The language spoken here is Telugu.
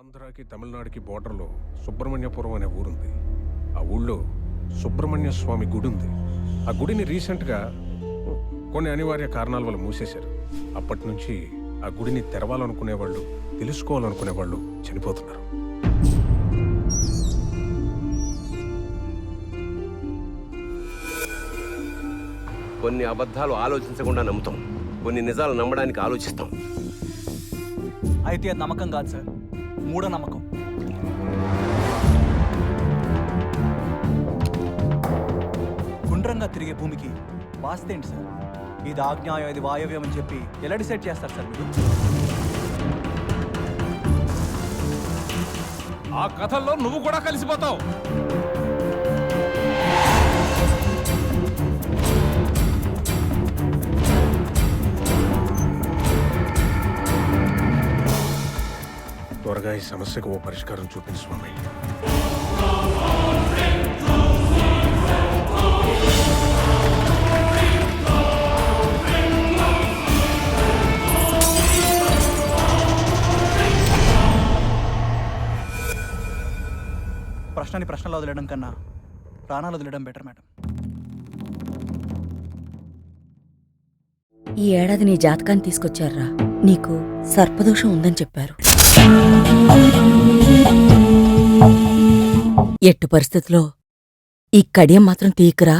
ఆంధ్రాకి తమిళనాడుకి బోర్డర్లో సుబ్రహ్మణ్యపురం అనే ఊరుంది. ఆ ఊళ్ళో సుబ్రహ్మణ్య స్వామి గుడి ఉంది. ఆ గుడిని రీసెంట్గా కొన్ని అనివార్య కారణాల వల్ల మూసేశారు. అప్పటి నుంచి ఆ గుడిని తెరవాలనుకునేవాళ్ళు, తెలుసుకోవాలనుకునేవాళ్ళు చనిపోతున్నారు. కొన్ని అబద్ధాలు ఆలోచించకుండా నమ్ముతాం, కొన్ని నిజాలు నమ్మడానికి ఆలోచిస్తాం. అయితే అది నమ్మకం కాదు సార్, మూఢనమ్మకం. గుండ్రంగా తిరిగే భూమికి వాస్తేంటి సార్? ఇది ఆగ్నేయం, ఇది వాయవ్యం అని చెప్పి ఎలా డిసైడ్ చేస్తారు సార్ మీరు? ఆ కథల్లో నువ్వు కూడా కలిసిపోతావు. త్వరగా ఈ సమస్యకు ఓ పరిష్కారం చూపించు స్వామి. ప్రశ్నని ప్రశ్నలు వదిలేయడం కన్నా ప్రాణాలు వదిలేయడం బెటర్ మేడం. ఈ ఏడాది నీ జాతకాన్ని తీసుకొచ్చారా? నీకు సర్పదోషం ఉందని చెప్పారు. ఎట్టు పరిస్థితిలో ఈ కడియం మాత్రం తీయకురా.